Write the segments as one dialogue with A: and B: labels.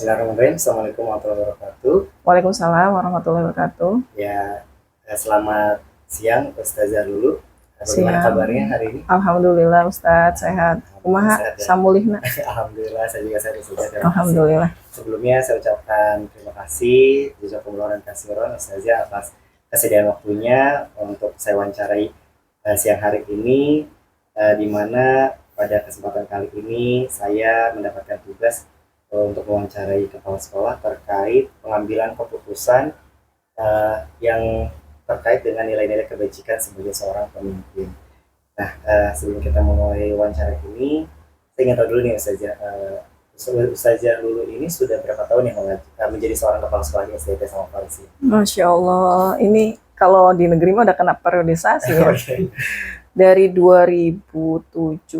A: Bismillahirrahmanirrahim. Assalamualaikum warahmatullahi wabarakatuh.
B: Waalaikumsalam warahmatullahi wabarakatuh.
A: Ya, selamat siang Ustazah Lulu. Bagaimana
B: Siang.
A: kabarnya hari ini?
B: Alhamdulillah Ustadz sehat.
A: Alhamdulillah
B: Kumaha
A: sehat ya.
B: sambulihna?
A: Alhamdulillah saya juga sehat Ustazah. Terima kasih.
B: Alhamdulillah.
A: Sebelumnya saya ucapkan terima kasih jazakumullah dan kasiron Ustazah atas kesediaan waktunya untuk saya wawancarai siang hari ini, di mana pada kesempatan kali ini saya mendapatkan tugas untuk mewawancarai kepala sekolah terkait pengambilan keputusan yang terkait dengan nilai-nilai kebajikan sebagai seorang pemimpin. Nah, sebelum kita memulai wawancara ini, saya ingin tahu dulu nih Ustazah Lulu ini sudah berapa tahun yang menjadi seorang kepala sekolah di SDT Salman Farisi?
B: Masya Allah, ini kalau di negeri mah udah kena periodisasi ya.
A: Oke.
B: Dari 2007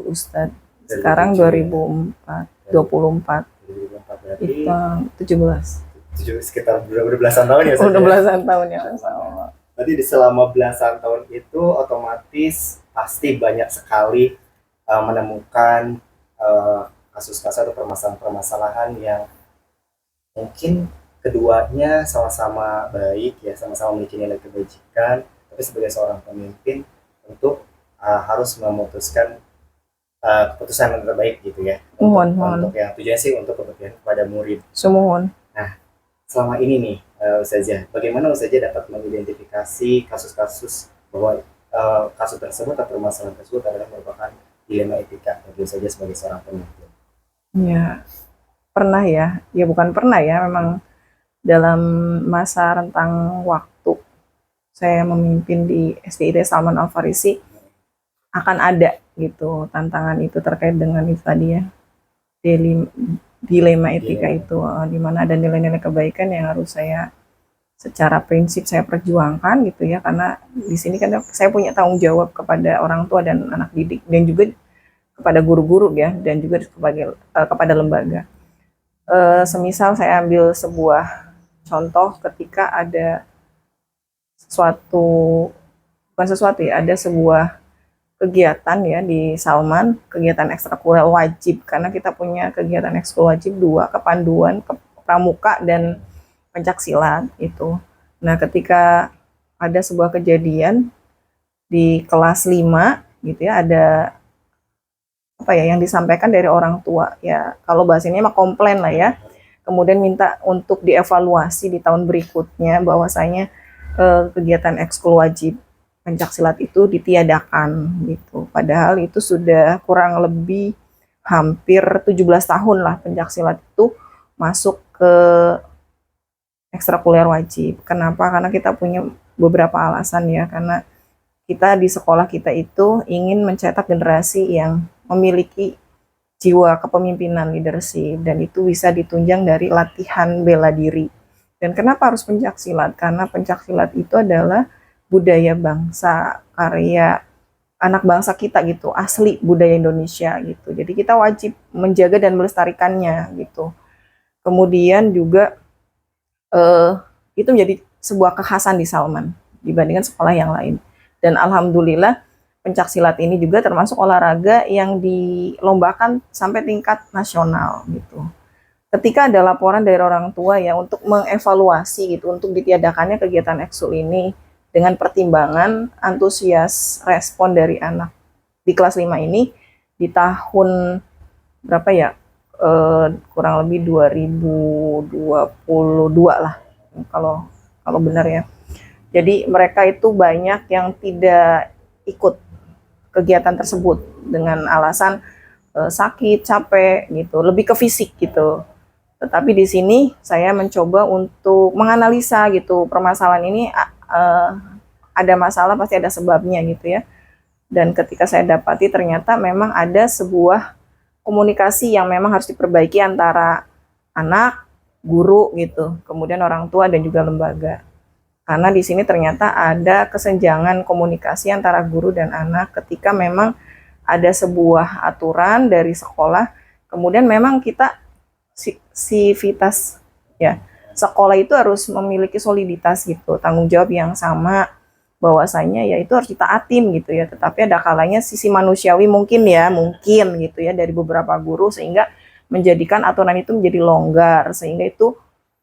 B: Ustadz, sekarang 2004, 24,
A: 2004 berarti
B: hitung 17.
A: sekitar belasan tahun ya Ustazah?
B: Udah belasan tahun ya, Masya Allah.
A: Berarti di selama belasan tahun itu otomatis pasti banyak sekali menemukan kasus-kasus atau permasalahan-permasalahan yang mungkin keduanya sama-sama baik ya, sama-sama memiliki nilai kebajikan, tapi sebagai seorang pemimpin untuk harus memutuskan keputusan yang terbaik gitu ya.
B: Mohon.
A: Untuk yang tujuannya sih untuk kebaikan kepada murid.
B: Sumohon.
A: Nah, selama ini nih Ustazah, bagaimana Ustazah dapat mengidentifikasi kasus-kasus bahwa kasus tersebut atau permasalahan tersebut adalah merupakan dilema etika bagi Ustazah sebagai seorang pemimpin?
B: Ya, pernah ya. Ya bukan pernah ya, memang dalam masa rentang waktu saya memimpin di SDIT Salman Al Farisi akan ada gitu tantangan itu terkait dengan itu tadi ya, dilema etika itu, di mana ada nilai-nilai kebaikan yang harus saya secara prinsip saya perjuangkan gitu ya, karena di sini kan saya punya tanggung jawab kepada orang tua dan anak didik dan juga kepada guru-guru ya, dan juga kepada lembaga. Semisal saya ambil sebuah contoh ketika ada ada sebuah kegiatan ya di Salman, kegiatan ekstrakurikuler wajib, karena kita punya kegiatan ekskul wajib 2, kepanduan, pramuka, dan pencak silat itu. Nah, ketika ada sebuah kejadian di kelas 5 gitu ya, ada yang disampaikan dari orang tua ya, kalau bahasanya mah komplain lah ya, kemudian minta untuk dievaluasi di tahun berikutnya bahwasanya kegiatan ekskul wajib pencak silat itu ditiadakan gitu. Padahal itu sudah kurang lebih hampir 17 tahun lah pencak silat itu masuk ke ekstrakurikuler wajib. Kenapa? Karena kita punya beberapa alasan ya, karena kita di sekolah kita itu ingin mencetak generasi yang memiliki jiwa kepemimpinan leadership, dan itu bisa ditunjang dari latihan bela diri. Dan kenapa harus pencak silat? Karena pencak silat itu adalah budaya bangsa, karya anak bangsa kita gitu, asli budaya Indonesia gitu. Jadi kita wajib menjaga dan melestarikannya gitu. Kemudian juga itu menjadi sebuah kekhasan di Salman dibandingkan sekolah yang lain. Dan alhamdulillah pencak silat ini juga termasuk olahraga yang dilombakan sampai tingkat nasional gitu. Ketika ada laporan dari orang tua ya untuk mengevaluasi gitu, untuk ditiadakannya kegiatan ekskul ini dengan pertimbangan antusias respon dari anak di kelas 5 ini di tahun berapa ya, kurang lebih 2022 lah kalau benar ya. Jadi mereka itu banyak yang tidak ikut kegiatan tersebut dengan alasan sakit, capek gitu, lebih ke fisik gitu. Tetapi di sini saya mencoba untuk menganalisa gitu, permasalahan ini ada masalah pasti ada sebabnya gitu ya. Dan ketika saya dapati ternyata memang ada sebuah komunikasi yang memang harus diperbaiki antara anak, guru gitu, kemudian orang tua dan juga lembaga. Karena di sini ternyata ada kesenjangan komunikasi antara guru dan anak ketika memang ada sebuah aturan dari sekolah, kemudian memang kita sivitas ya, sekolah itu harus memiliki soliditas gitu, tanggung jawab yang sama, bahwasanya ya itu harus ditaatin gitu ya. Tetapi ada kalanya sisi manusiawi mungkin gitu ya dari beberapa guru, sehingga menjadikan aturan itu menjadi longgar, sehingga itu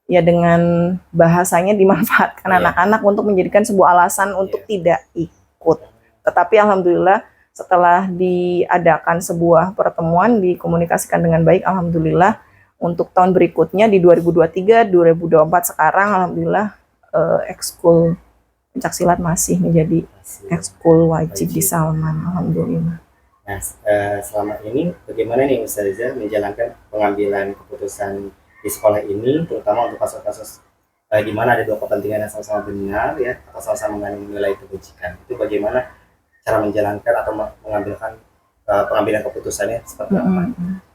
B: ya dengan bahasanya dimanfaatkan anak-anak untuk menjadikan sebuah alasan untuk tidak ikut. Tetapi alhamdulillah setelah diadakan sebuah pertemuan, dikomunikasikan dengan baik, alhamdulillah untuk tahun berikutnya di 2023, 2024 sekarang alhamdulillah ekskul pencaksilat masih menjadi ekskul wajib di Salman, alhamdulillah.
A: Nah, selama ini bagaimana nih Ustazah menjalankan pengambilan keputusan di sekolah ini, terutama untuk kasus-kasus di mana ada dua kepentingan yang sama-sama benar ya, atau sama-sama mengandung nilai kebajikan. Itu bagaimana cara menjalankan atau mengambilkan pengambilan keputusannya seperti apa?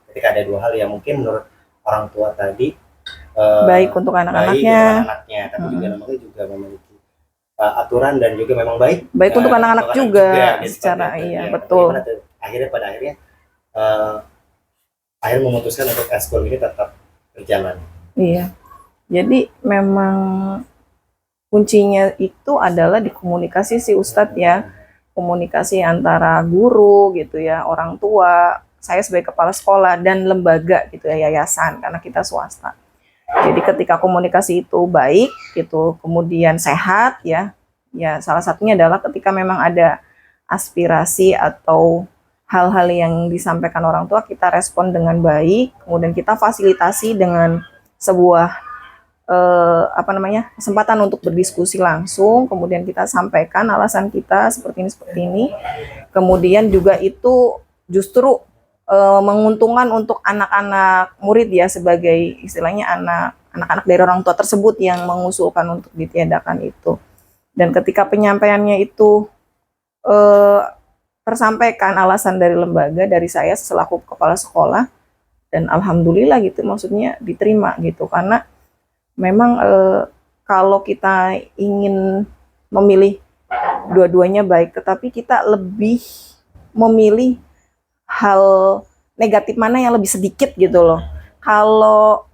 A: Ketika ada dua hal yang mungkin menurut orang tua tadi
B: baik untuk anak-anaknya,
A: tapi juga lembaga juga memiliki aturan dan juga memang baik
B: untuk anak-anak juga
A: gitu,
B: secara iya betul.
A: Akhirnya pada akhirnya memutuskan untuk ekskul ini tetap berjalan.
B: Iya, jadi memang kuncinya itu adalah di komunikasi sih Ustadz ya, komunikasi antara guru gitu ya, orang tua, saya sebagai kepala sekolah dan lembaga gitu ya, yayasan karena kita swasta. Jadi ketika komunikasi itu baik gitu, kemudian sehat ya salah satunya adalah ketika memang ada aspirasi atau hal-hal yang disampaikan orang tua, kita respon dengan baik, kemudian kita fasilitasi dengan sebuah kesempatan untuk berdiskusi langsung, kemudian kita sampaikan alasan kita seperti ini, kemudian juga itu justru menguntungkan untuk anak-anak murid ya, sebagai istilahnya anak-anak dari orang tua tersebut yang mengusulkan untuk ditiadakan itu. Dan ketika penyampaiannya itu tersampaikan alasan dari lembaga, dari saya selaku kepala sekolah, dan alhamdulillah gitu, maksudnya diterima gitu, karena memang kalau kita ingin memilih dua-duanya baik, tetapi kita lebih memilih hal negatif mana yang lebih sedikit gitu loh. Kalau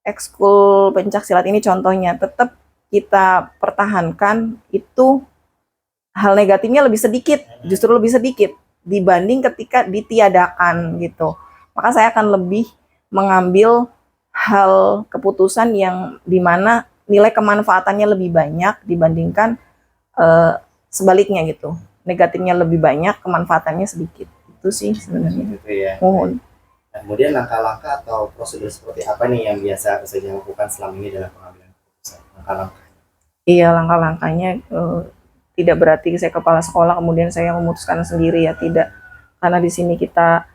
B: ekskul pencaksilat ini contohnya, tetap kita pertahankan itu hal negatifnya lebih sedikit, justru lebih sedikit dibanding ketika ditiadakan gitu. Maka saya akan lebih mengambil hal keputusan yang dimana nilai kemanfaatannya lebih banyak dibandingkan sebaliknya gitu. Negatifnya lebih banyak, kemanfaatannya sedikit. Itu sih sebenarnya.
A: Gitu ya.
B: Mohon.
A: Nah, kemudian langkah-langkah atau prosedur seperti apa nih yang biasa saja lakukan selama ini dalam pengambilan keputusan? Langkah-langkah.
B: Iya, langkah-langkahnya tidak berarti saya kepala sekolah kemudian saya memutuskan sendiri ya, tidak. Karena di sini kita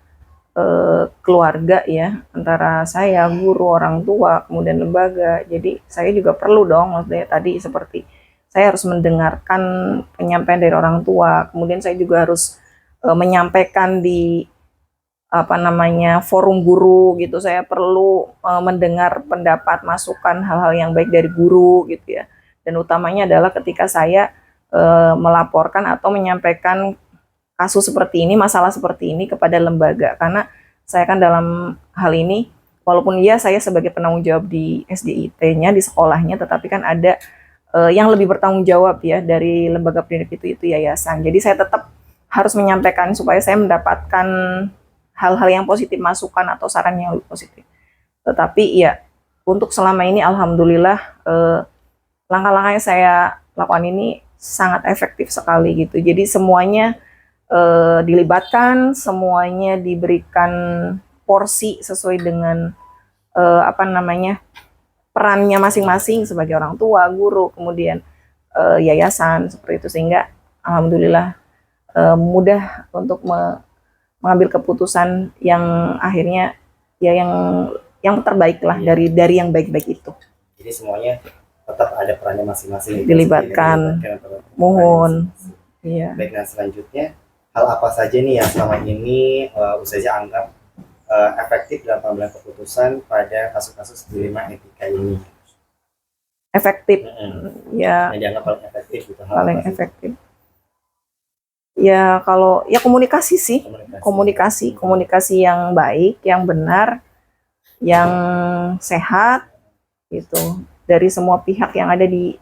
B: keluarga ya, antara saya, guru, orang tua, kemudian lembaga. Jadi saya juga perlu dong, maksudnya tadi seperti saya harus mendengarkan penyampaian dari orang tua, kemudian saya juga harus menyampaikan di forum guru gitu. Saya perlu mendengar pendapat, masukan, hal-hal yang baik dari guru gitu ya. Dan utamanya adalah ketika saya melaporkan atau menyampaikan kasus seperti ini, masalah seperti ini kepada lembaga, karena saya kan dalam hal ini, walaupun ya saya sebagai penanggung jawab di SDIT-nya, di sekolahnya, tetapi kan ada yang lebih bertanggung jawab ya dari lembaga pendidik itu yayasan. Jadi saya tetap harus menyampaikan supaya saya mendapatkan hal-hal yang positif, masukan atau saran yang lebih positif. Tetapi ya untuk selama ini alhamdulillah langkah-langkah yang saya lakukan ini sangat efektif sekali gitu. Jadi semuanya dilibatkan, semuanya diberikan porsi sesuai dengan perannya masing-masing sebagai orang tua, guru, kemudian yayasan seperti itu, sehingga alhamdulillah mudah untuk mengambil keputusan yang akhirnya ya yang terbaik lah dari yang baik-baik itu.
A: Jadi semuanya tetap ada perannya masing-masing.
B: Dilibatkan. Mohon. Iya.
A: Baik, nah selanjutnya hal apa saja nih yang selama ini Ustazah anggap efektif dalam pengambilan keputusan pada kasus-kasus dilema etika ini?
B: Efektif. Ya.
A: Yang dianggap paling efektif gitu.
B: Paling efektif. Ya kalau ya komunikasi sih, komunikasi yang baik, yang benar, yang sehat gitu dari semua pihak yang ada di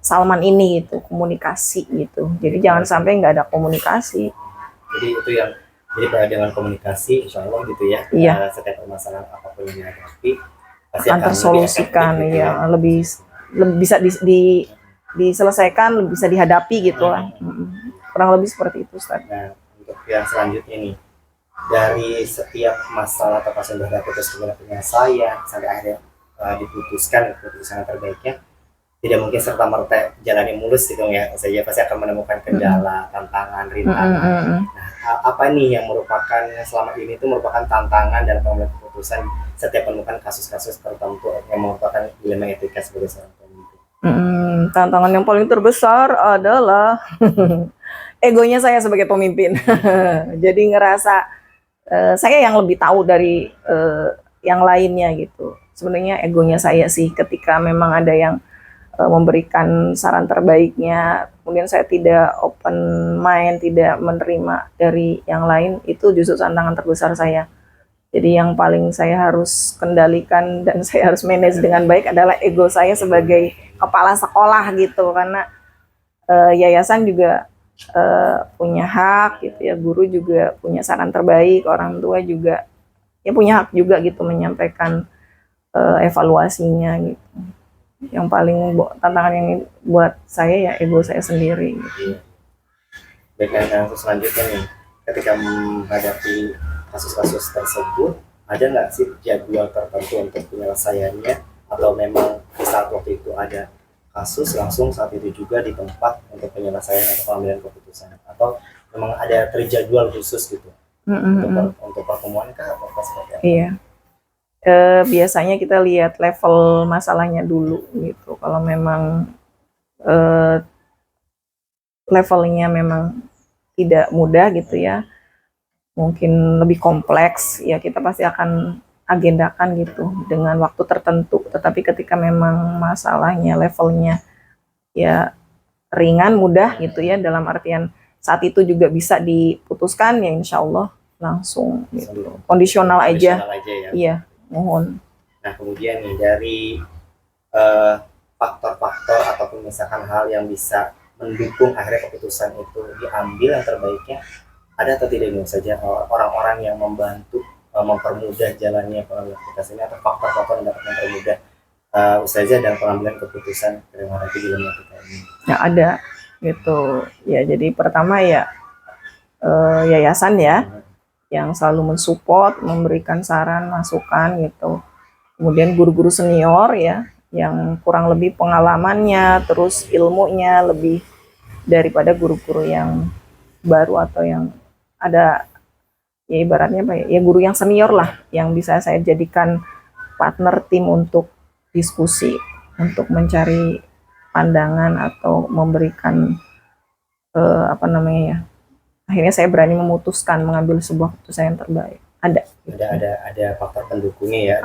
B: Salman ini gitu, komunikasi gitu. Jadi jangan sampai nggak ada komunikasi.
A: Jadi itu yang Jadi pada dengan komunikasi, insya Allah gitu ya,
B: Iya.
A: setiap permasalahan apapun yang dihadapi pasti
B: Akan
A: akan lebih efektif
B: tersolusikan
A: gitu ya.
B: ya, lebih bisa diselesaikan, bisa dihadapi gitu lah. Kurang lebih seperti itu, Ustaz.
A: Nah, untuk yang selanjutnya nih, dari setiap masalah atau kasus yang putus penyelesaian sampai akhirnya diputuskan keputusan yang terbaiknya, tidak mungkin serta merta jalannya mulus gitu ya. Saya pasti akan menemukan kendala, tantangan, rintangan. Nah, apa nih yang merupakan selama ini itu merupakan tantangan dalam pengambilan keputusan setiap menemukan kasus-kasus tertentu yang merupakan dilema etika sebagai seorang pemimpin?
B: Tantangan yang paling terbesar adalah egonya saya sebagai pemimpin. Jadi ngerasa saya yang lebih tahu dari yang lainnya gitu. Sebenarnya egonya saya sih ketika memang ada yang memberikan saran terbaiknya, kemudian saya tidak open mind, tidak menerima dari yang lain, itu justru tantangan terbesar saya. Jadi yang paling saya harus kendalikan dan saya harus manage dengan baik adalah ego saya sebagai kepala sekolah gitu, karena yayasan juga punya hak gitu ya, guru juga punya saran terbaik, orang tua juga ya punya hak juga gitu menyampaikan evaluasinya gitu. Yang paling tantangan yang buat saya ya ego saya sendiri gitu.
A: Baik, yang selanjutnya nih, ketika menghadapi kasus-kasus tersebut, ada nggak sih jadwal tertentu untuk penyelesaiannya, atau memang di saat waktu itu ada kasus langsung saat itu juga di tempat untuk penyelesaian atau pengambilan keputusan, atau memang ada terjadwal khusus gitu untuk pertemuan kah atau seperti apa?
B: Iya. Biasanya kita lihat level masalahnya dulu gitu. Kalau memang levelnya memang tidak mudah gitu ya, mungkin lebih kompleks, ya kita pasti akan agendakan gitu dengan waktu tertentu. Tetapi ketika memang masalahnya levelnya ya ringan, mudah gitu ya, dalam artian saat itu juga bisa diputuskan, ya insya Allah langsung gitu. Kondisional aja.
A: Ya.
B: Iya, mohon.
A: Nah, kemudian nih dari faktor-faktor ataupun misalkan hal yang bisa mendukung akhirnya keputusan itu diambil yang terbaiknya, ada atau tidak nih saja orang-orang yang membantu mempermudah jalannya pengambilan keputusan ini, atau faktor-faktor yang dapat mempermudah Ustazah dalam pengambilan keputusan terima nanti di lembaga kita ini?
B: Ya ada gitu ya. Jadi pertama ya yayasan ya yang selalu mensupport, memberikan saran, masukan gitu. Kemudian guru-guru senior ya yang kurang lebih pengalamannya, terus ilmunya lebih daripada guru-guru yang baru atau yang ada ya ibaratnya apa ya, guru yang senior lah yang bisa saya jadikan partner tim untuk diskusi, untuk mencari pandangan atau memberikan apa namanya ya, akhirnya saya berani memutuskan mengambil sebuah keputusan yang terbaik.
A: Ada faktor pendukungnya ya.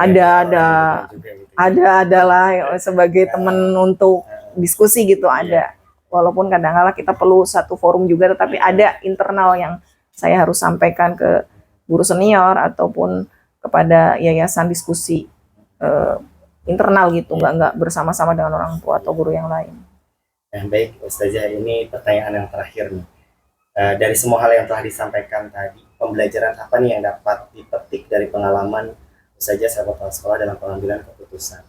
B: Adalah ya, sebagai teman untuk diskusi gitu ada. Walaupun kadang-kala kita perlu satu forum juga, tetapi ada internal yang saya harus sampaikan ke guru senior ataupun kepada yayasan, diskusi internal gitu, nggak bersama-sama dengan orang tua atau guru yang lain.
A: Baik Ustazah, ini pertanyaan yang terakhir nih. Dari semua hal yang telah disampaikan tadi, pembelajaran apa nih yang dapat dipetik dari pengalaman Ustazah sahabat kepala sekolah dalam pengambilan keputusan?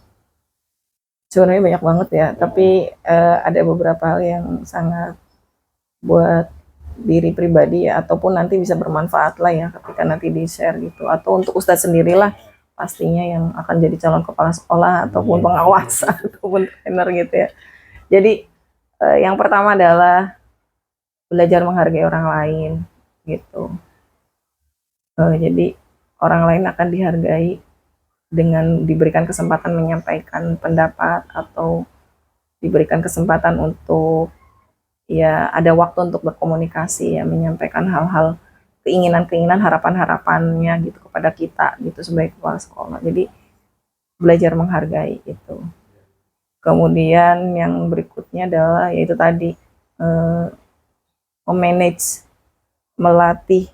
B: Sebenarnya banyak banget ya, tapi ada beberapa hal yang sangat buat diri pribadi ya, ataupun nanti bisa bermanfaat lah ya ketika nanti di-share gitu, atau untuk Ustadz sendirilah pastinya yang akan jadi calon kepala sekolah ataupun pengawas ataupun trainer gitu ya. Jadi yang pertama adalah belajar menghargai orang lain gitu. Jadi orang lain akan dihargai dengan diberikan kesempatan menyampaikan pendapat atau diberikan kesempatan untuk ya ada waktu untuk berkomunikasi ya, menyampaikan hal-hal keinginan-keinginan, harapan-harapannya gitu kepada kita gitu sebagai kepala sekolah. Jadi belajar menghargai itu. Kemudian yang berikutnya adalah yaitu tadi memanage, melatih,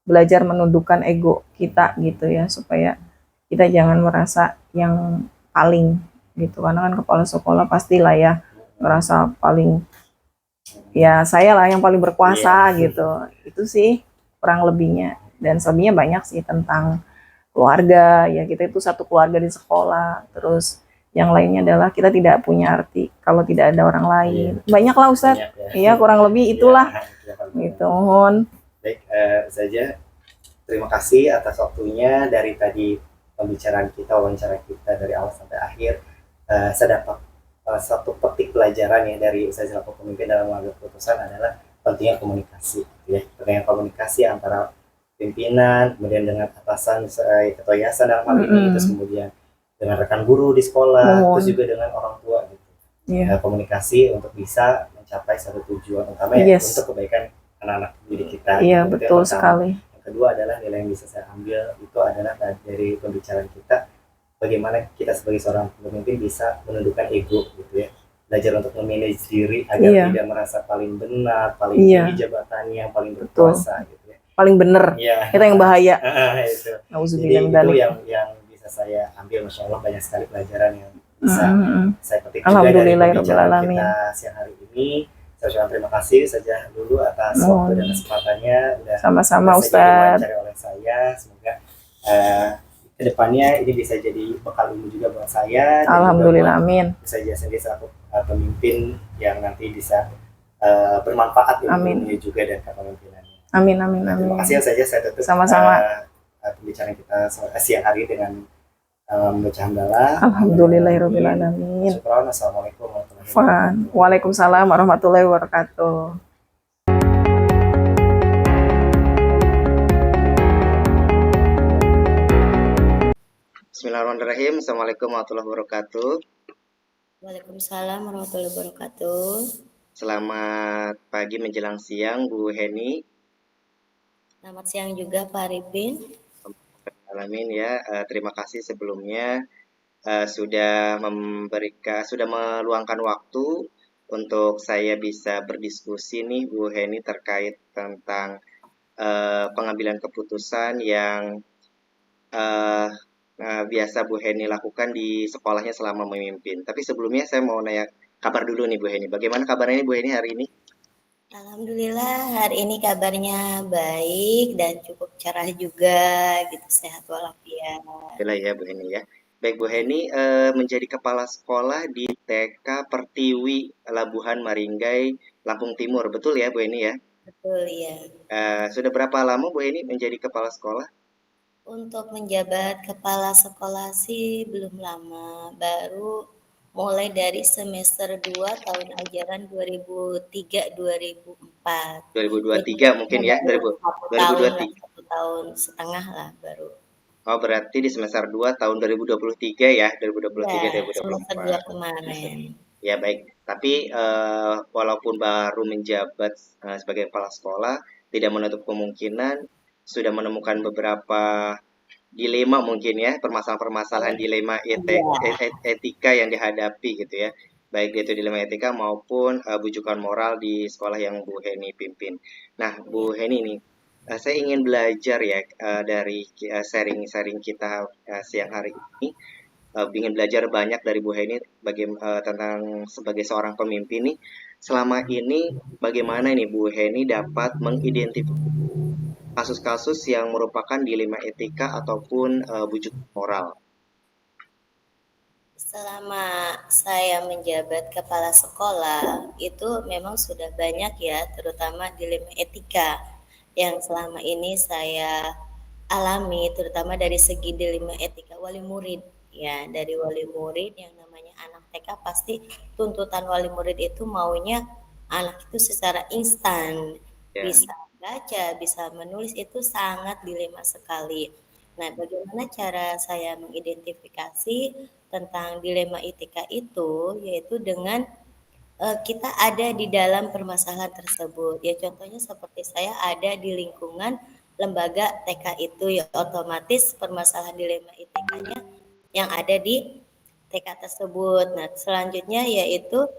B: belajar menundukkan ego kita gitu ya, supaya kita jangan merasa yang paling gitu, karena kan kepala sekolah pastilah ya merasa paling, ya saya lah yang paling berkuasa gitu. Itu sih kurang lebihnya. dan selebihnya banyak sih tentang keluarga ya, kita itu satu keluarga di sekolah. Terus yang lainnya adalah kita tidak punya arti kalau tidak ada orang lain. Banyak lah Ustadz.
A: Banyak ya.
B: Iya, kurang lebih itulah gitu. Mohon.
A: Baik, saja terima kasih atas waktunya. Dari tadi pembicaraan kita, wawancara kita dari awal sampai akhir, saya dapat satu petik pelajaran ya dari Ustaz selaku pemimpin dalam mengambil keputusan adalah pentingnya komunikasi, ya. Pentingnya komunikasi antara pimpinan, kemudian dengan atasan, ketua yayasan dalam hal ini, terus kemudian dengan rekan guru di sekolah, terus juga dengan orang tua gitu. Komunikasi untuk bisa mencapai satu tujuan utama, ya, untuk kebaikan anak-anak didik kita.
B: Iya, betul sekali.
A: Yang kedua adalah nilai yang bisa saya ambil itu adalah dari pembicaraan kita, bagaimana kita sebagai seorang pemimpin bisa menundukkan ego gitu ya, belajar untuk memanage diri agar tidak merasa paling benar, paling tinggi jabatannya, paling berkuasa gitu ya, paling benar. Itu yang bahaya. Itu. Jadi itu yang bisa saya ambil. Masya Allah, banyak sekali pelajaran yang bisa saya petik juga dari pembicaraan kita siang hari ini. Saya ucapkan terima kasih saja dulu atas waktu dan kesempatannya.
B: Sama-sama Ustaz.
A: Diwawancara oleh saya. Semoga kedepannya ini bisa jadi bekal ilmu juga buat saya.
B: Alhamdulillah, amin.
A: Bisa jadi selaku pemimpin yang nanti bisa bermanfaat ilmunya juga dan kepemimpinannya.
B: Amin, amin, amin.
A: Terima kasih saja, saya tutup
B: sama-sama
A: pembicaraan kita siang hari dengan membaca hamdalah.
B: Alhamdulillahirabbil alamin.
A: Assalamualaikum warahmatullahi wabarakatuh.
B: Waalaikumsalam warahmatullahi wabarakatuh.
A: Bismillahirrahmanirrahim. Assalamualaikum warahmatullahi wabarakatuh.
C: Waalaikumsalam warahmatullahi wabarakatuh.
A: Selamat pagi menjelang siang Bu Heni.
C: Selamat siang juga Pak Arifin.
A: Alamin ya. Terima kasih sebelumnya sudah meluangkan waktu untuk saya bisa berdiskusi nih Bu Heni terkait tentang pengambilan keputusan yang biasa Bu Heni lakukan di sekolahnya selama memimpin. Tapi sebelumnya saya mau nanya kabar dulu nih Bu Heni. Bagaimana kabarnya Bu Heni hari ini?
C: Alhamdulillah hari ini kabarnya baik dan cukup cerah juga gitu, sehat walafiat.
A: Alhamdulillah ya Bu Heni ya. Baik Bu Heni, menjadi kepala sekolah di TK Pertiwi Labuhan Maringgai, Lampung Timur, betul ya Bu Heni ya?
C: Betul ya.
A: Sudah berapa lama Bu Heni menjadi kepala sekolah?
C: Untuk menjabat kepala sekolah sih belum lama, baru mulai dari semester 2 tahun ajaran 2003-2004.
A: 2023 mungkin ya, 2023.
C: 1 tahun setengah lah baru.
A: Oh, berarti di semester 2 tahun 2023 ya, 2023-2024.
C: Semester 2 kemarin.
A: Ya baik, tapi walaupun baru menjabat sebagai kepala sekolah, tidak menutup kemungkinan sudah menemukan beberapa dilema mungkin ya, permasalahan-permasalahan dilema etika yang dihadapi gitu ya. Baik itu dilema etika maupun bujukan moral di sekolah yang Bu Heni pimpin. Nah, Bu Heni nih, saya ingin belajar ya dari sharing-sharing kita siang hari ini. Ingin belajar banyak dari Bu Heni tentang sebagai seorang pemimpin nih. Selama ini bagaimana nih Bu Heni dapat mengidentifikasi kasus-kasus yang merupakan dilema etika ataupun bujuk moral?
C: Selama saya menjabat kepala sekolah, itu memang sudah banyak ya, terutama dilema etika yang selama ini saya alami, terutama dari segi dilema etika wali murid. Ya, dari wali murid yang namanya anak TK pasti tuntutan wali murid itu maunya anak itu secara instan, bisa baca, bisa menulis, itu sangat dilema sekali. Nah, bagaimana cara saya mengidentifikasi tentang dilema etika itu, yaitu dengan kita ada di dalam permasalahan tersebut. Ya contohnya seperti saya ada di lingkungan lembaga TK itu, ya otomatis permasalahan dilema etikanya yang ada di TK tersebut. Nah, selanjutnya yaitu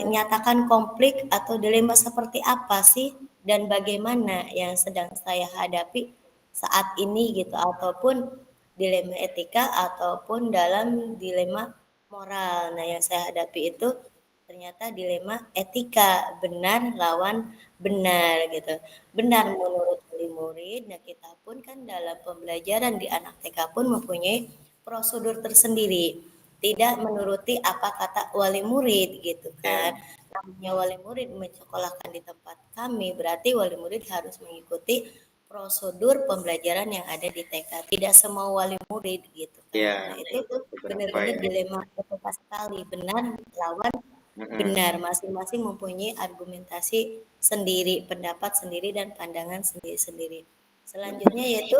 C: nyatakan konflik atau dilema seperti apa sih dan bagaimana yang sedang saya hadapi saat ini gitu, ataupun dilema etika ataupun dalam dilema moral. Nah, yang saya hadapi itu ternyata dilema etika, benar lawan benar gitu. Benar menurut wali wali murid. Nah, kita pun kan dalam pembelajaran di anak TK pun mempunyai prosedur tersendiri. Tidak menuruti apa kata wali murid gitu kan. Namanya wali murid menyekolahkan di tempat kami, berarti wali murid harus mengikuti prosedur pembelajaran yang ada di TK. Tidak semua wali murid gitu kan.
A: Iya,
C: Nah, itu
A: beberapa
C: benar-benar
A: ya.
C: dilema etika sekali, benar lawan benar, masing-masing mempunyai argumentasi sendiri, pendapat sendiri, dan pandangan sendiri-sendiri. Selanjutnya yaitu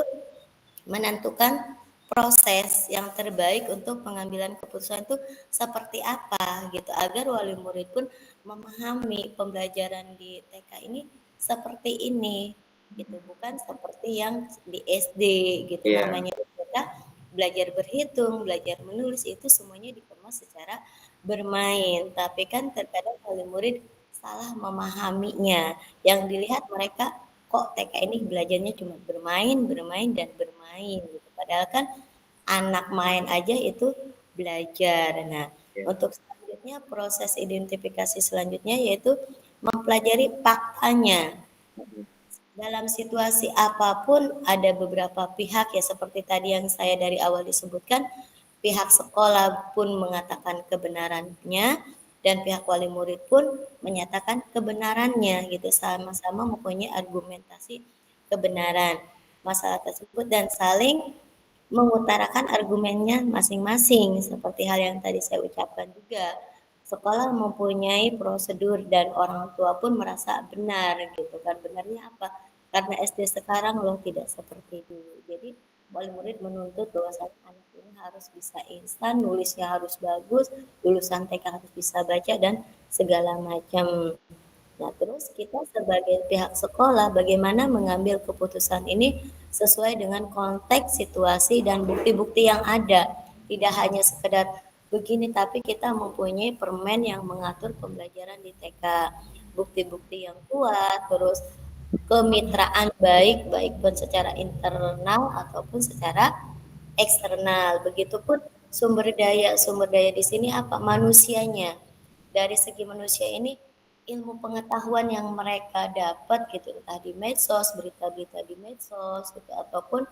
C: menentukan proses yang terbaik untuk pengambilan keputusan itu seperti apa gitu, agar wali murid pun memahami pembelajaran di TK ini seperti ini gitu, bukan seperti yang di SD gitu.
A: Iya,
C: Namanya kita belajar berhitung, belajar menulis itu semuanya dikemas secara bermain, tapi kan terkadang wali murid salah memahaminya. Yang dilihat mereka, kok TK ini belajarnya cuma bermain, bermain, dan bermain gitu. Padahal kan anak main aja itu belajar. Nah,
A: iya.
C: untuk selanjutnya proses identifikasi selanjutnya yaitu mempelajari faktanya. Dalam situasi apapun ada beberapa pihak ya, seperti tadi yang saya dari awal disebutkan, pihak sekolah pun mengatakan kebenarannya dan pihak wali murid pun menyatakan kebenarannya gitu, sama-sama mempunyai argumentasi kebenaran masalah tersebut dan saling mengutarakan argumennya masing-masing, seperti hal yang tadi saya ucapkan juga. Sekolah mempunyai prosedur dan orang tua pun merasa benar gitu kan. Benarnya apa? Karena SD sekarang loh tidak seperti dulu. Jadi wali murid menuntut bahwa anak ini harus bisa instan, nulisnya harus bagus, lulusan TK harus bisa baca dan segala macam. Nah, terus kita sebagai pihak sekolah bagaimana mengambil keputusan ini sesuai dengan konteks, situasi, dan bukti-bukti yang ada. Tidak hanya sekedar begini, tapi kita mempunyai permen yang mengatur pembelajaran di TK. Bukti-bukti yang kuat, terus kemitraan baik, baik pun secara internal ataupun secara eksternal. Begitupun sumber daya di sini apa? Manusianya. Dari segi manusia ini ilmu pengetahuan yang mereka dapat gitu, entah di medsos, berita-berita di medsos gitu, ataupun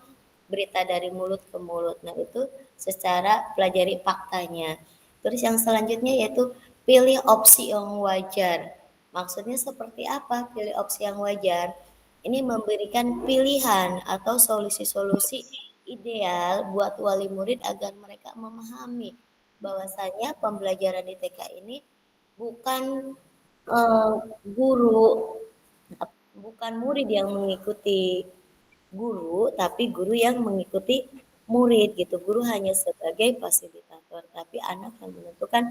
C: berita dari mulut ke mulut. Nah, itu secara pelajari faktanya. Terus yang selanjutnya yaitu pilih opsi yang wajar. Maksudnya seperti apa pilih opsi yang wajar? Ini memberikan pilihan atau solusi-solusi ideal buat wali murid agar mereka memahami bahwasanya pembelajaran di TK ini bukan eh, guru, bukan murid yang mengikuti guru, tapi guru yang mengikuti murid gitu. Guru hanya sebagai fasilitator, tapi anak yang menentukan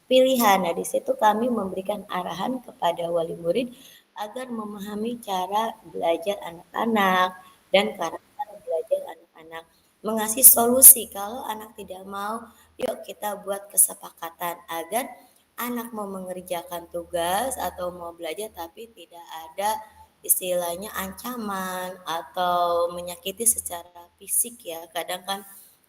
C: pilihan. Nah, di situ kami memberikan arahan kepada wali murid agar memahami cara belajar anak-anak dan karakter belajar anak-anak. Mengasih solusi kalau anak tidak mau, yuk kita buat kesepakatan agar anak mau mengerjakan tugas atau mau belajar tapi tidak ada istilahnya ancaman atau menyakiti secara fisik ya. Kadang kan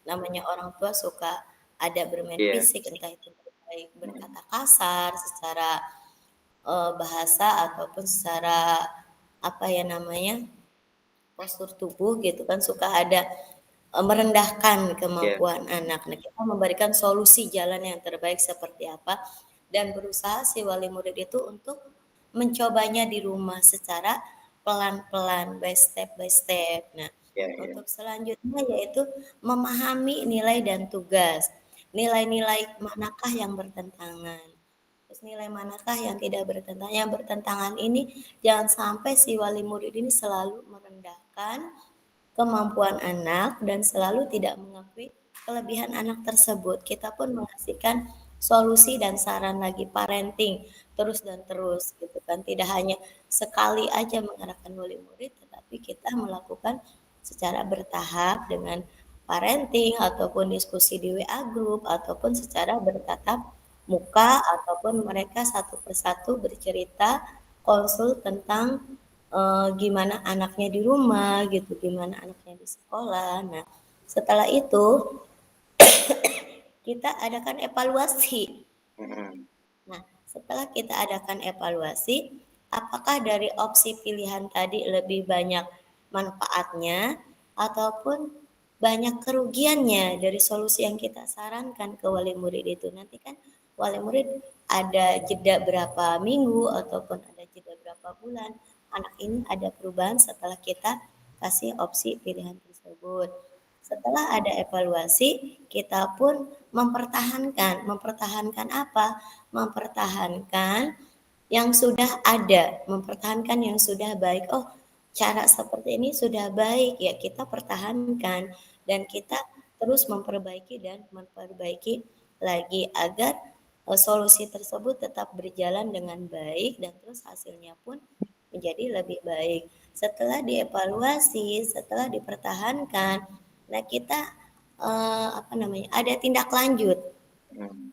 C: namanya orang tua suka ada bermain
A: Iya.
C: fisik, entah itu baik berkata kasar secara bahasa ataupun secara apa ya namanya postur tubuh gitu kan, suka ada merendahkan
A: Iya.
C: kemampuan anak. Nah, kita memberikan solusi jalan yang terbaik seperti apa dan berusaha si wali murid itu untuk mencobanya di rumah secara pelan-pelan, by step. Nah,
A: Iya, iya.
C: untuk selanjutnya yaitu memahami nilai dan tugas. Nilai-nilai manakah yang bertentangan? Terus nilai manakah yang tidak bertentangan? Yang bertentangan ini jangan sampai si wali murid ini selalu merendahkan kemampuan anak dan selalu tidak mengakui kelebihan anak tersebut. Kita pun mengasihkan solusi dan saran lagi parenting terus dan terus gitu kan. Tidak hanya sekali aja mengarahkan wali murid, tetapi kita melakukan secara bertahap dengan parenting ataupun diskusi di WA group ataupun secara bertatap muka ataupun mereka satu persatu bercerita konsul tentang gimana anaknya di rumah gitu, gimana anaknya di sekolah. Nah, setelah itu kita adakan evaluasi. Nah, setelah kita adakan evaluasi, apakah dari opsi pilihan tadi lebih banyak manfaatnya ataupun banyak kerugiannya dari solusi yang kita sarankan ke wali murid itu. Nanti kan wali murid ada jeda berapa minggu ataupun ada jeda berapa bulan. Anak ini ada perubahan setelah kita kasih opsi pilihan tersebut. Setelah ada evaluasi, kita pun mempertahankan. Mempertahankan apa? Mempertahankan yang sudah ada, mempertahankan yang sudah baik. Oh, cara seperti ini sudah baik, ya kita pertahankan dan kita terus memperbaiki dan memperbaiki lagi agar solusi tersebut tetap berjalan dengan baik dan terus hasilnya pun menjadi lebih baik. Setelah dievaluasi, setelah dipertahankan, nah kita apa namanya? Ada tindak lanjut
A: Hmm.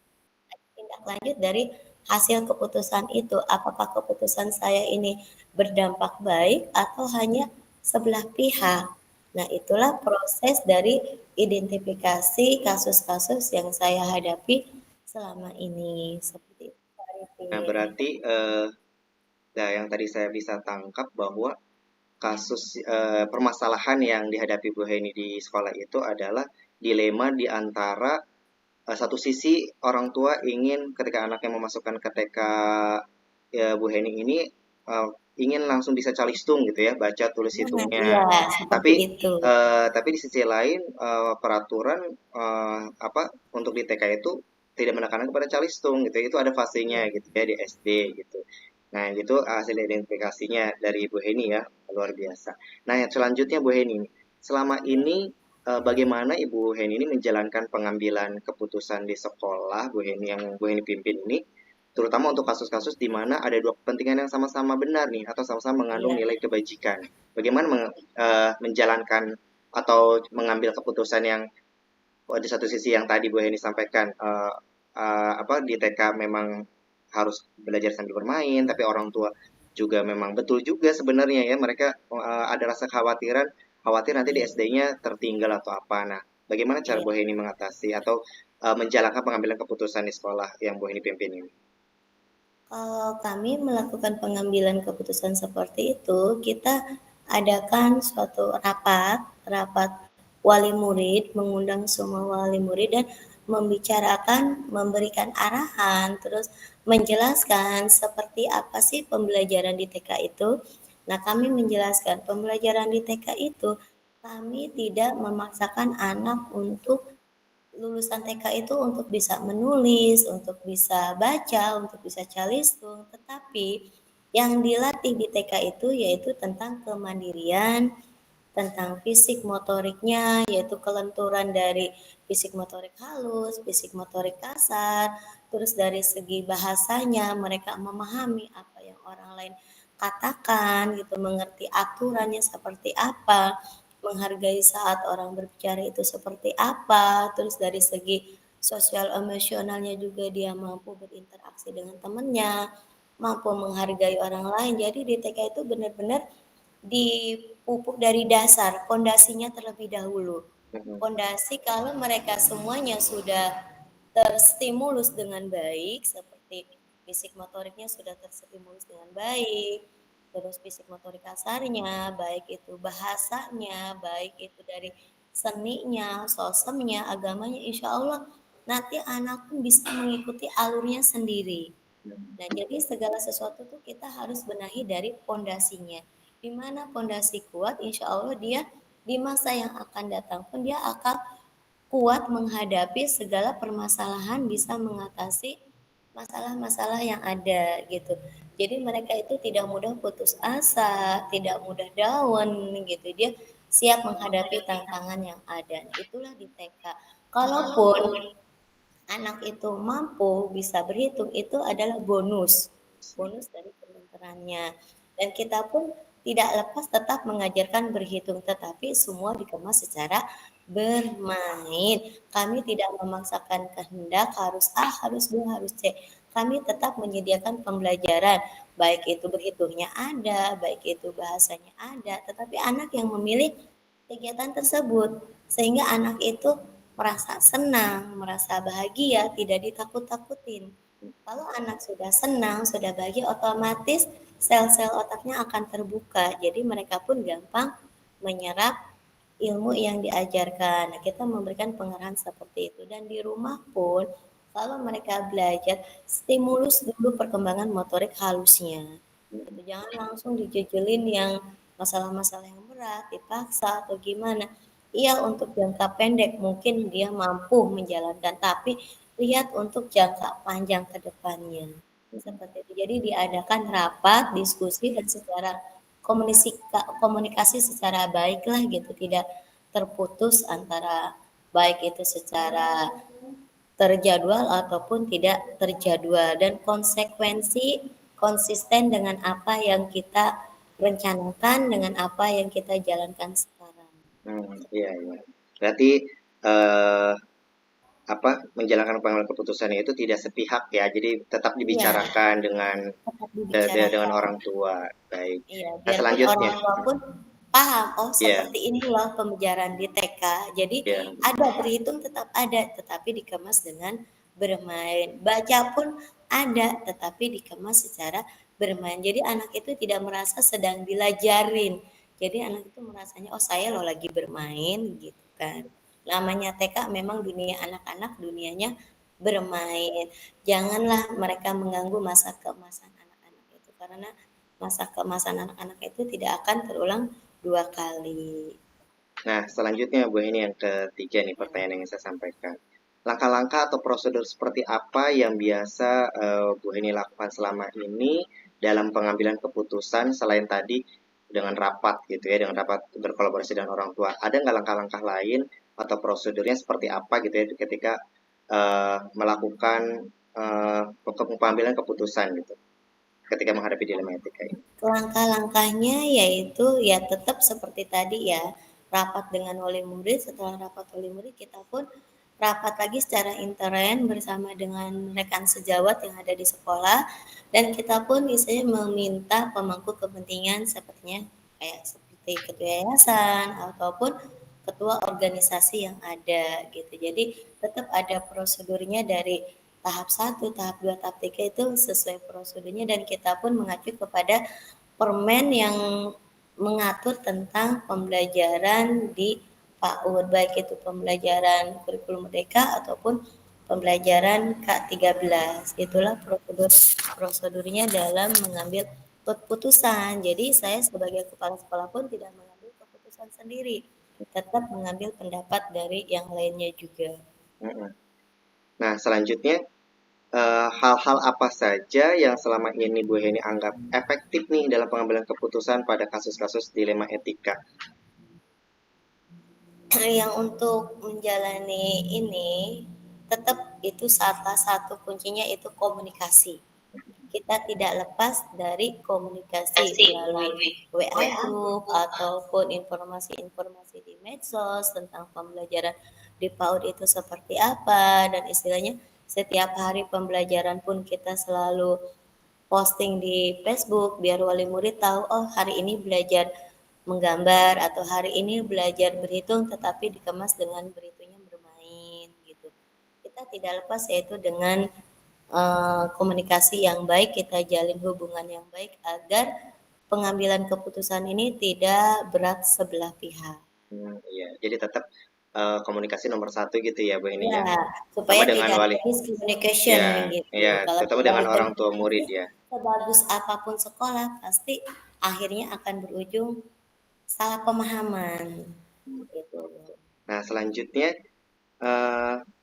C: tindak lanjut dari hasil keputusan itu. Apakah keputusan saya ini berdampak baik atau hanya sebelah pihak. Nah, itulah proses dari identifikasi kasus-kasus yang saya hadapi selama ini. Seperti itu, Pak
A: Nah,
C: Arifin.
A: berarti nah, yang tadi saya bisa tangkap bahwa kasus permasalahan yang dihadapi Bu Heni di sekolah itu adalah dilema di antara satu sisi orang tua ingin ketika anaknya memasukkan ke TK ya, Bu Heni ini eh, ingin langsung bisa calistung gitu ya, baca tulis
C: Nah,
A: hitungnya.
C: iya, seperti
A: Tapi
C: itu.
A: tapi di sisi lain peraturan apa untuk di TK itu tidak menekankan kepada calistung gitu. Itu ada fasenya
C: Iya.
A: gitu ya di SD gitu. Nah, itu hasil identifikasinya dari Ibu Heni ya, luar biasa. Nah, yang selanjutnya Bu Heni, selama ini bagaimana Ibu Heni ini menjalankan pengambilan keputusan di sekolah Bu Heni yang Bu Heni pimpin ini, terutama untuk kasus-kasus di mana ada dua kepentingan yang sama-sama benar nih atau sama-sama mengandung
C: Iya.
A: nilai kebajikan. Bagaimana menjalankan atau mengambil keputusan yang di satu sisi yang tadi Bu Heni sampaikan apa di TK memang harus belajar sambil bermain, tapi orang tua juga memang betul juga sebenarnya ya mereka ada rasa kekhawatiran khawatir nanti di
C: Iya.
A: SD-nya tertinggal atau apa. Nah, bagaimana cara
C: Iya.
A: Bu Heni mengatasi atau menjalankan pengambilan keputusan di sekolah yang Bu Heni pimpin ini?
C: Kalau kami melakukan pengambilan keputusan seperti itu, kita adakan suatu rapat wali murid, mengundang semua wali murid dan membicarakan, memberikan arahan, terus menjelaskan seperti apa sih pembelajaran di TK itu. Nah, kami menjelaskan pembelajaran di TK itu kami tidak memaksakan anak untuk lulusan TK itu untuk bisa menulis, untuk bisa baca, untuk bisa calistung, tetapi yang dilatih di TK itu yaitu tentang kemandirian, tentang fisik motoriknya, yaitu kelenturan dari fisik motorik halus, fisik motorik kasar, terus dari segi bahasanya mereka memahami apa yang orang lain katakan gitu, mengerti aturannya seperti apa, menghargai saat orang berbicara itu seperti apa, terus dari segi sosial emosionalnya juga dia mampu berinteraksi dengan temannya, mampu menghargai orang lain. Jadi di TK itu benar-benar dipupuk dari dasar, pondasinya terlebih dahulu.
A: Mhm.
C: Pondasi kalau mereka semuanya sudah terstimulus dengan baik, seperti fisik motoriknya sudah terstimulus dengan baik, terus fisik motorik kasarnya, baik itu bahasanya, baik itu dari seninya, sosemnya, agamanya, insya Allah nanti anak pun bisa mengikuti alurnya sendiri. Nah, jadi segala sesuatu tuh kita harus benahi dari pondasinya. Di mana pondasi kuat, insya Allah dia di masa yang akan datang pun dia akan kuat menghadapi segala permasalahan, bisa mengatasi masalah-masalah yang ada gitu. Jadi mereka itu tidak mudah putus asa, tidak mudah down gitu. Dia siap menghadapi tantangan yang ada. Nah, itulah di TK. Kalaupun anak itu mampu bisa berhitung itu adalah bonus dari pinterannya dan kita pun tidak lepas tetap mengajarkan berhitung tetapi semua dikemas secara bermain. Kami tidak memaksakan kehendak harus A, harus B, harus C. Kami tetap menyediakan pembelajaran, baik itu berhitungnya ada, baik itu bahasanya ada, tetapi anak yang memilih kegiatan tersebut sehingga anak itu merasa senang, merasa bahagia, tidak ditakut-takutin. Kalau anak sudah senang, sudah bahagia, otomatis sel-sel otaknya akan terbuka. Jadi mereka pun gampang menyerap ilmu yang diajarkan. Nah, kita memberikan pengarahan seperti itu. Dan di rumah pun, kalau mereka belajar, stimulus dulu perkembangan motorik halusnya. Gitu. Jangan langsung dijejelin yang masalah-masalah yang berat, dipaksa atau gimana. Iya, untuk jangka pendek mungkin dia mampu menjalankan, tapi lihat untuk jangka panjang ke depannya. Seperti itu. Jadi diadakan rapat, diskusi dan secara komunikasi secara baik lah gitu, tidak terputus antara baik itu secara terjadwal ataupun tidak terjadwal dan konsekuensi konsisten dengan apa yang kita rencanakan dengan apa yang kita jalankan sekarang.
D: Iya, iya. Berarti eh, apa menjalankan pengambilan keputusannya itu tidak sepihak ya. Jadi tetap
C: Iya,
D: dibicarakan dengan
C: tetap
D: dengan
C: dibicarakan.
D: orang tua. Baik.
C: Iya,
D: Nah,
C: biarpun orang
D: selanjutnya,
C: tua pun paham, oh
D: ya,
C: seperti ini loh pembelajaran di TK. Jadi
D: ya,
C: ada berhitung tetap ada, tetapi dikemas dengan bermain. Baca pun ada, tetapi dikemas secara bermain. Jadi anak itu tidak merasa sedang dilajarin. Jadi anak itu merasanya, oh saya loh lagi bermain gitu kan. Namanya TK memang dunia anak-anak, dunianya bermain. Janganlah mereka mengganggu masa keemasan anak-anak itu karena masa keemasan anak-anak itu tidak akan terulang dua kali.
D: Nah, selanjutnya Bu ini yang ketiga nih pertanyaan yang ingin saya sampaikan. Langkah-langkah atau prosedur seperti apa yang biasa Bu ini lakukan selama ini dalam pengambilan keputusan selain tadi dengan rapat gitu ya, dengan rapat berkolaborasi dengan orang tua. Ada nggak langkah-langkah lain atau prosedurnya seperti apa gitu ya ketika melakukan pengambilan keputusan gitu, ketika menghadapi dilema etika ini?
C: Langkah-langkahnya yaitu ya tetap seperti tadi ya, rapat dengan wali murid, setelah rapat wali murid kita pun rapat lagi secara intern bersama dengan rekan sejawat yang ada di sekolah dan kita pun misalnya meminta pemangku kepentingan sepertinya kayak seperti ketua yayasan ataupun ketua organisasi yang ada gitu. Jadi tetap ada prosedurnya dari tahap 1, tahap 2, tahap 3 itu sesuai prosedurnya dan kita pun mengacu kepada permen yang mengatur tentang pembelajaran di PAUD, baik itu pembelajaran kurikulum merdeka ataupun pembelajaran K13. Itulah prosedurnya dalam mengambil keputusan. Jadi saya sebagai kepala sekolah pun tidak mengambil keputusan sendiri, tetap mengambil pendapat dari yang lainnya juga.
D: Nah, selanjutnya hal-hal apa saja yang selama ini Bu Heni anggap efektif nih dalam pengambilan keputusan pada kasus-kasus dilema etika?
C: Yang untuk menjalani ini tetap itu salah satu kuncinya itu komunikasi. Kita tidak lepas dari komunikasi melalui WA group ataupun informasi-informasi di medsos tentang pembelajaran di PAUD itu seperti apa dan istilahnya setiap hari pembelajaran pun kita selalu posting di Facebook biar wali murid tahu oh hari ini belajar menggambar atau hari ini belajar berhitung tetapi dikemas dengan berhitungnya bermain gitu. Kita tidak lepas yaitu dengan komunikasi yang baik, kita jalin hubungan yang baik agar pengambilan keputusan ini tidak berat sebelah pihak.
D: Iya, jadi tetap komunikasi nomor satu gitu ya Bu ini
C: Ya,
D: ya.
C: supaya
D: Sama dengan
C: tidak ada
D: wali,
C: miscommunication
D: ya,
C: gitu.
D: ya,
C: Kalau
D: terutama
C: kita
D: dengan orang tua
C: berkomunikasi,
D: murid ya.
C: sebagus apapun sekolah, pasti akhirnya akan berujung salah pemahaman. Gitu.
D: Nah, selanjutnya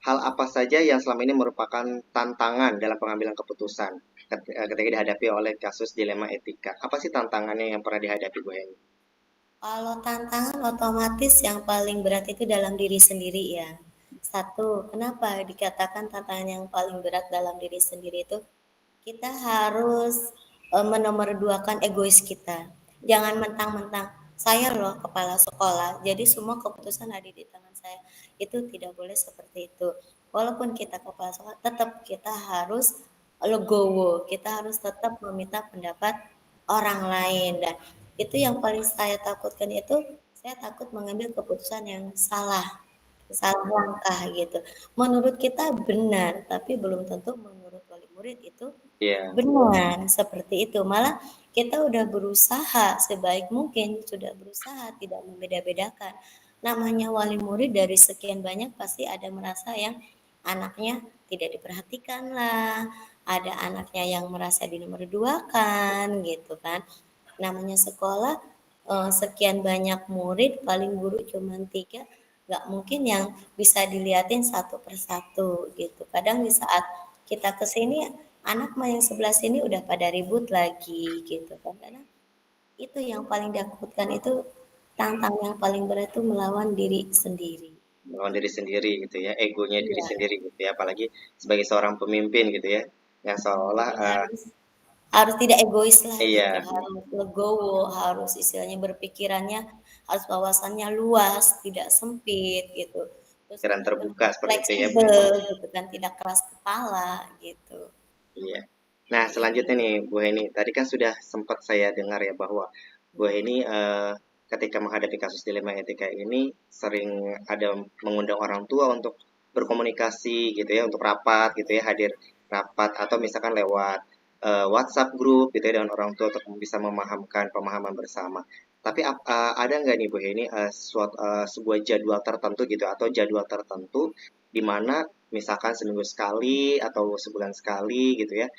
D: hal apa saja yang selama ini merupakan tantangan dalam pengambilan keputusan ketika dihadapi oleh kasus dilema etika? Apa sih tantangannya yang pernah dihadapi Bu Heni?
C: Kalau tantangan otomatis yang paling berat itu dalam diri sendiri ya. Satu, kenapa dikatakan tantangan yang paling berat dalam diri sendiri itu? Kita harus menomorduakan egois kita. Jangan mentang-mentang saya loh kepala sekolah, jadi semua keputusan ada di tangan saya. Itu tidak boleh seperti itu. Walaupun kita kepala sekolah, tetap kita harus legowo. Kita harus tetap meminta pendapat orang lain dan itu yang paling saya takutkan itu saya takut mengambil keputusan yang salah, salah langkah gitu. Menurut kita benar, tapi belum tentu menurut wali murid itu
D: Iya,
C: benar, seperti itu. Malah kita udah berusaha sebaik mungkin, sudah berusaha tidak membeda-bedakan. Namanya wali murid dari sekian banyak pasti ada merasa yang anaknya tidak diperhatikan lah, ada anaknya yang merasa dinomor duakan gitu kan. Namanya sekolah sekian banyak murid, paling guru cuma 3, nggak mungkin yang bisa diliatin satu persatu gitu. Kadang di saat kita ke sini, anak mah yang sebelah sini udah pada ribut lagi gitu kan. Karena itu yang paling ditakutkan itu tantangan yang paling berat itu melawan diri sendiri.
D: Melawan diri sendiri gitu ya, egonya diri
C: Iya,
D: sendiri gitu ya, apalagi sebagai seorang pemimpin gitu ya, yang seolah
C: jadi harus tidak egois lah gitu,
D: iya,
C: harus legowo, harus istilahnya berpikirannya, harus wawasannya luas, tidak sempit gitu. Terus
D: pikiran
C: juga
D: terbuka seperti itu ya Bu Heni.
C: fleksibel gitu kan, tidak keras kepala gitu.
D: Iya. Nah, selanjutnya nih Bu Heni, tadi kan sudah sempat saya dengar ya bahwa Bu Heni ketika menghadapi kasus dilema etika ini sering ada mengundang orang tua untuk berkomunikasi gitu ya, untuk rapat gitu ya, hadir rapat atau misalkan lewat WhatsApp grup gitu ya dengan orang tua untuk bisa memahamkan pemahaman bersama. Tapi ada nggak nih Bu Heni sebuah jadwal tertentu gitu atau jadwal tertentu di mana misalkan seminggu sekali atau sebulan sekali gitu ya,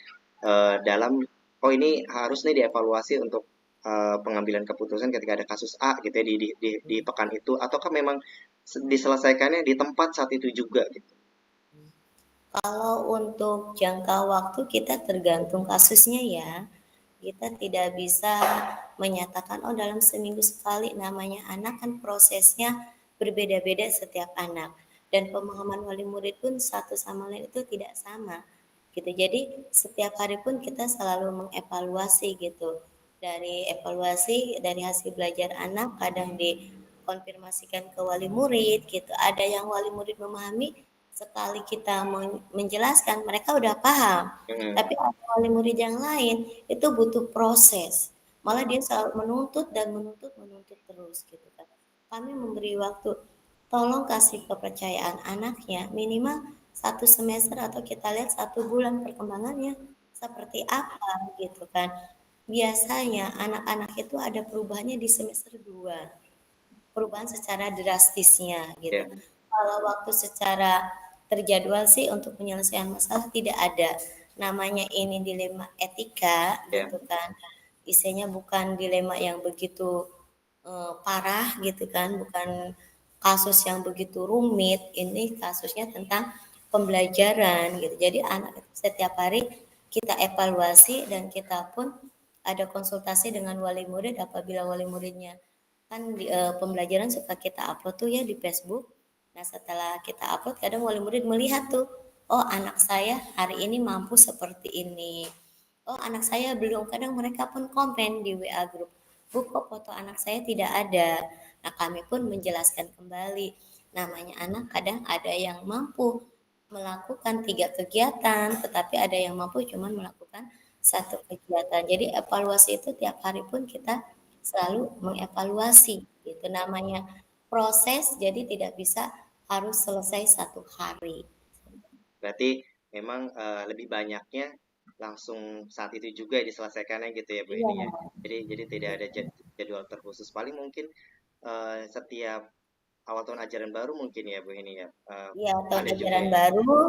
D: dalam oh ini harus nih dievaluasi untuk pengambilan keputusan ketika ada kasus A gitu ya di pekan itu ataukah memang diselesaikannya di tempat saat itu juga gitu.
C: Kalau untuk jangka waktu kita tergantung kasusnya ya. Kita tidak bisa menyatakan, oh dalam seminggu sekali, namanya anak kan prosesnya berbeda-beda setiap anak. Dan pemahaman wali murid pun satu sama lain itu tidak sama. Gitu. Jadi setiap hari pun kita selalu mengevaluasi gitu. Dari evaluasi, dari hasil belajar anak, kadang dikonfirmasikan ke wali murid gitu. Ada yang wali murid memahami, sekali kita menjelaskan mereka udah paham,
D: Hmm,
C: tapi ada wali murid yang lain itu butuh proses, malah dia selalu menuntut dan menuntut terus gitu kan. Kami memberi waktu, tolong kasih kepercayaan anaknya minimal 1 semester atau kita lihat 1 bulan perkembangannya seperti apa gitu kan. Biasanya anak-anak itu ada perubahannya di semester 2, perubahan secara drastisnya gitu.
D: ya,
C: Kalau waktu secara terjadwal sih untuk penyelesaian masalah tidak ada. Namanya ini dilema etika
D: ya,
C: gitu kan. Isinya bukan dilema yang begitu parah gitu kan, bukan kasus yang begitu rumit. Ini kasusnya tentang pembelajaran gitu. Jadi anak setiap hari kita evaluasi dan kita pun ada konsultasi dengan wali murid apabila wali muridnya kan pembelajaran suka kita upload tuh ya di Facebook. Nah setelah kita upload kadang wali murid melihat tuh, oh anak saya hari ini mampu seperti ini. Oh anak saya belum, kadang mereka pun komen di WA grup. Bu kok foto anak saya tidak ada. Nah kami pun menjelaskan kembali. Namanya anak kadang ada yang mampu melakukan 3 kegiatan, tetapi ada yang mampu cuma melakukan 1 kegiatan. Jadi evaluasi itu tiap hari pun kita selalu mengevaluasi. Itu namanya proses, jadi tidak bisa harus selesai 1 hari.
D: berarti memang lebih banyaknya langsung saat itu juga diselesaikannya gitu ya Bu
C: Iya,
D: Heni ya. Jadi tidak ada jadwal terkhusus. Paling mungkin setiap awal tahun ajaran baru mungkin ya Bu Heni ya.
C: iya tahun
D: Ada juga
C: ajaran
D: ya.
C: baru,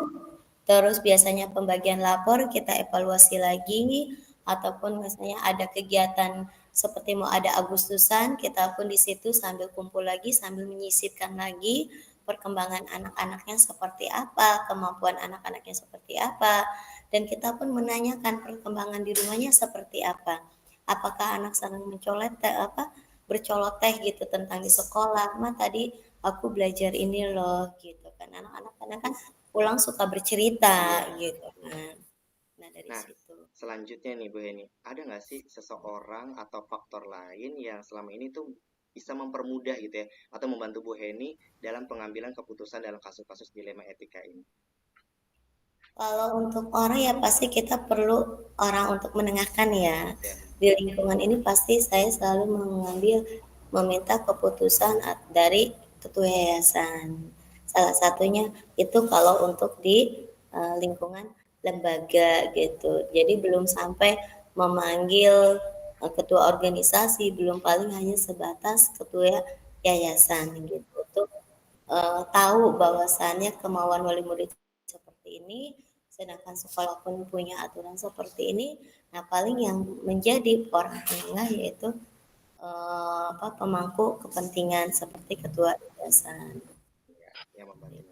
C: terus biasanya pembagian lapor kita evaluasi lagi, ataupun misalnya ada kegiatan seperti mau ada Agustusan, kita pun di situ sambil kumpul lagi, sambil menyisipkan lagi perkembangan anak-anaknya seperti apa, kemampuan anak-anaknya seperti apa, dan kita pun menanyakan perkembangan di rumahnya seperti apa. Apakah anak sedang mencolet apa bercoloteh gitu tentang di sekolah, mah tadi aku belajar ini loh gitu kan. Anak-anak kadang kan pulang suka bercerita
D: Iya.
C: gitu kan. Nah dari
D: Nah,
C: situ.
D: selanjutnya nih Bu Heni, ada nggak sih seseorang atau faktor lain yang selama ini tuh bisa mempermudah gitu ya, atau membantu Bu Heni dalam pengambilan keputusan dalam kasus-kasus dilema etika ini?
C: Kalau untuk orang ya pasti kita perlu orang untuk menengahkan ya.
D: Ya,
C: Di lingkungan ini pasti saya selalu meminta keputusan dari ketua yayasan. Salah satunya itu kalau untuk di lingkungan lembaga gitu. Jadi belum sampai memanggil ketua organisasi, belum paling hanya sebatas ketua yayasan gitu. Untuk tahu bahwasannya kemauan wali murid seperti ini, sedangkan sekolah pun punya aturan seperti ini. Nah, paling yang menjadi orang penengah yaitu pemangku kepentingan seperti ketua yayasan.
D: Ya, yang membantu.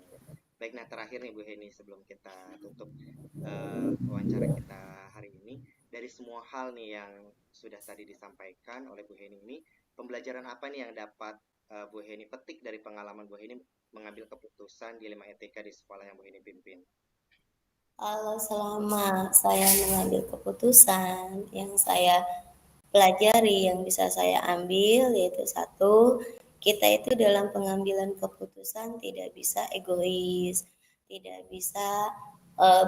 D: Baik, nah terakhir nih Bu Heni sebelum kita tutup wawancara kita hari ini, dari semua hal nih yang sudah tadi disampaikan oleh Bu Heni ini, pembelajaran apa nih yang dapat Bu Heni petik dari pengalaman Bu Heni mengambil keputusan di 5 ETK di sekolah yang Bu Heni pimpin?
C: Kalau selama saya mengambil keputusan yang saya pelajari, yang bisa saya ambil yaitu satu, kita itu dalam pengambilan keputusan tidak bisa egois, tidak bisa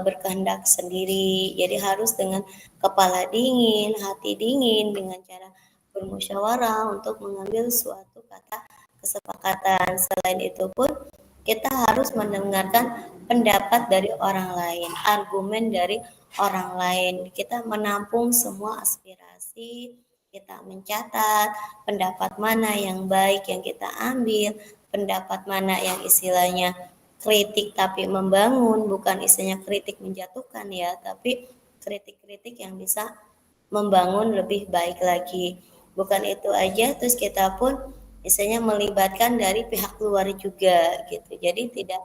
C: berkehendak sendiri. Jadi harus dengan kepala dingin, hati dingin, dengan cara bermusyawarah untuk mengambil suatu kata kesepakatan. Selain itu pun kita harus mendengarkan pendapat dari orang lain, argumen dari orang lain. Kita menampung semua aspirasi, kita mencatat pendapat mana yang baik yang kita ambil, pendapat mana yang istilahnya kritik tapi membangun, bukan istilahnya kritik menjatuhkan ya, tapi kritik-kritik yang bisa membangun lebih baik lagi. Bukan itu aja, terus kita pun misalnya melibatkan dari pihak luar juga gitu. Jadi tidak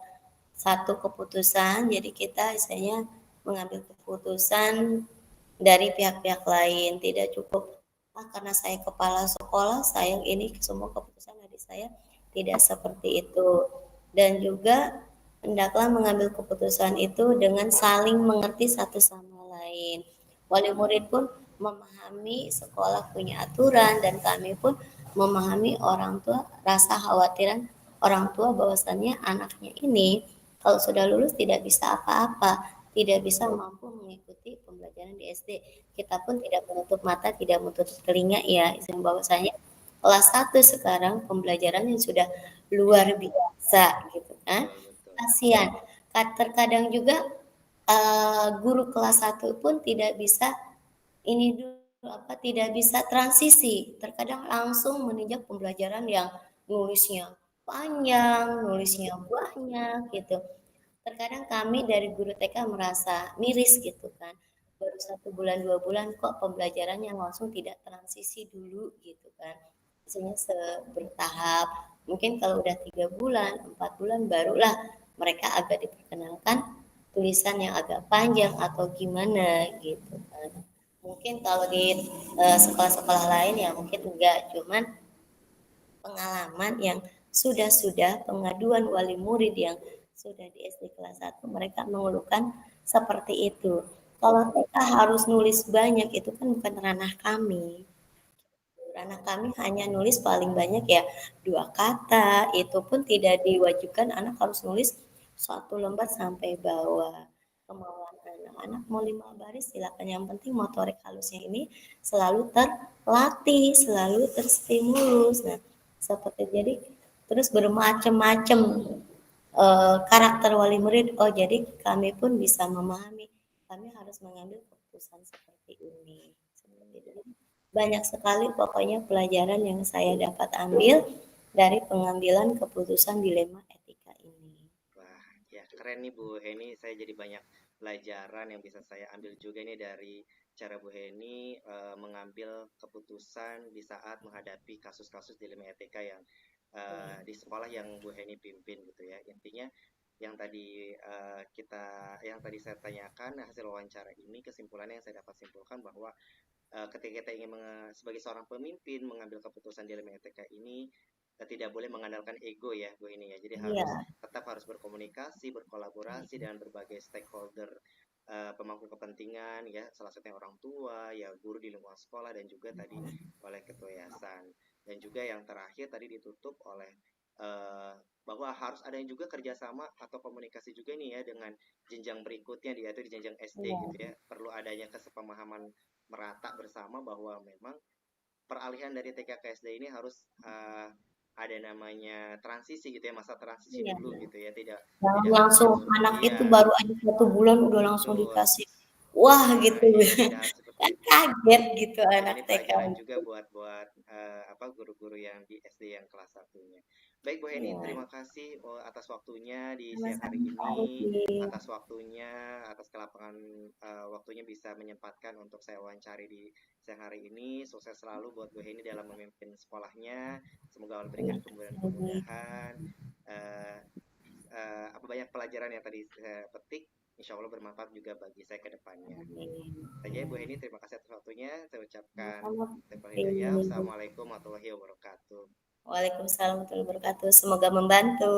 C: satu keputusan, jadi kita misalnya mengambil keputusan dari pihak-pihak lain, tidak cukup karena saya kepala sekolah, saya ini semua keputusan dari saya, tidak seperti itu. Dan juga hendaklah mengambil keputusan itu dengan saling mengerti satu sama lain. Wali murid pun memahami sekolah punya aturan dan kami pun memahami orang tua, rasa khawatiran orang tua bahwasannya anaknya ini kalau sudah lulus tidak bisa apa-apa, tidak bisa mampu mengikuti pembelajaran di SD. Kita pun tidak menutup mata, tidak menutup telinga ya, istilah bahwasanya kelas 1 sekarang pembelajarannya sudah luar biasa gitu kan.
D: Betul, betul.
C: Kasihan. Terkadang juga guru kelas 1 pun tidak bisa ini dulu tidak bisa transisi. Terkadang langsung meninjak pembelajaran yang nulisnya panjang, nulisnya banyak gitu. Terkadang kami dari guru TK merasa miris gitu kan. Baru 1 bulan 2 bulan kok pembelajarannya langsung tidak transisi dulu gitu kan. Biasanya bertahap. Mungkin kalau udah 3 bulan, 4 bulan barulah mereka agak diperkenalkan tulisan yang agak panjang atau gimana gitu kan. Mungkin kalau di sekolah-sekolah lain ya mungkin enggak, cuman pengalaman yang sudah pengaduan wali murid yang sudah di SD kelas 1 mereka mengeluhkan seperti itu. Kalau TK harus nulis banyak itu kan bukan ranah kami. Ranah kami hanya nulis paling banyak ya 2 kata, itu pun tidak diwajibkan anak harus nulis 1 lembar sampai bawah. Kemauan anak-anak mau 5 baris silakan, yang penting motorik halusnya ini selalu terlatih, selalu terstimulus. Nah, seperti jadi terus bermacam-macam karakter wali murid. Oh, jadi kami pun bisa memahami. Kami harus mengambil keputusan seperti ini. Seperti itu. Banyak sekali pokoknya pelajaran yang saya dapat ambil dari pengambilan keputusan dilema etika ini.
D: Wah, ya keren nih Bu Heni. Saya jadi banyak pelajaran yang bisa saya ambil juga nih dari cara Bu Heni mengambil keputusan di saat menghadapi kasus-kasus dilema etika yang di sekolah yang Bu Heni pimpin gitu ya. Intinya yang tadi yang tadi saya tanyakan hasil wawancara ini, kesimpulannya yang saya dapat simpulkan bahwa ketika kita ingin sebagai seorang pemimpin mengambil keputusan dilema etika ini tidak boleh mengandalkan ego ya Bu ini ya. Jadi harus
C: Iya,
D: tetap harus berkomunikasi, berkolaborasi dengan berbagai stakeholder pemangku kepentingan ya, salah satunya orang tua, ya guru di lingkungan sekolah dan juga tadi oleh ketua yayasan. Dan juga yang terakhir tadi ditutup oleh bahwa harus ada juga kerjasama atau komunikasi juga nih ya dengan jenjang berikutnya yaitu di jenjang SD
C: iya,
D: gitu ya. Perlu adanya kesepemahaman merata bersama bahwa memang peralihan dari TK ke SD ini harus ada namanya transisi gitu ya, masa transisi
C: iya.
D: dulu gitu ya, tidak
C: Jangan
D: tidak harus
C: langsung anak itu
D: iya
C: baru aja 1 bulan udah langsung
D: betul
C: dikasih wah gitu.
D: iya tidak harus seperti itu
C: kaget gitu
D: Ya,
C: anak
D: ini
C: TK.
D: pelajaran juga buat guru-guru yang di SD yang kelas satunya. Baik Bu Heni,
C: Ya,
D: terima kasih atas waktunya di siang hari
C: sama-sama Pak
D: ini,
C: Rudi.
D: atas waktunya, atas kelapangan waktunya bisa menyempatkan untuk saya wawancari di siang hari ini. Sukses selalu buat Bu Heni dalam memimpin sekolahnya. Semoga Allah berikan
C: Amin.
D: kemudahan-kemudahan. Eh, apa banyak pelajaran yang tadi saya petik, insya Allah bermanfaat juga bagi saya ke depannya.
C: Amin.
D: Saja Bu Heni, terima kasih atas waktunya. Saya ucapkan
C: Sama-sama
D: Tepal
C: Pak
D: Hidayah.
C: Rudi.
D: Assalamualaikum warahmatullahi wabarakatuh.
C: Waalaikumsalam warahmatullahi wabarakatuh. Semoga membantu.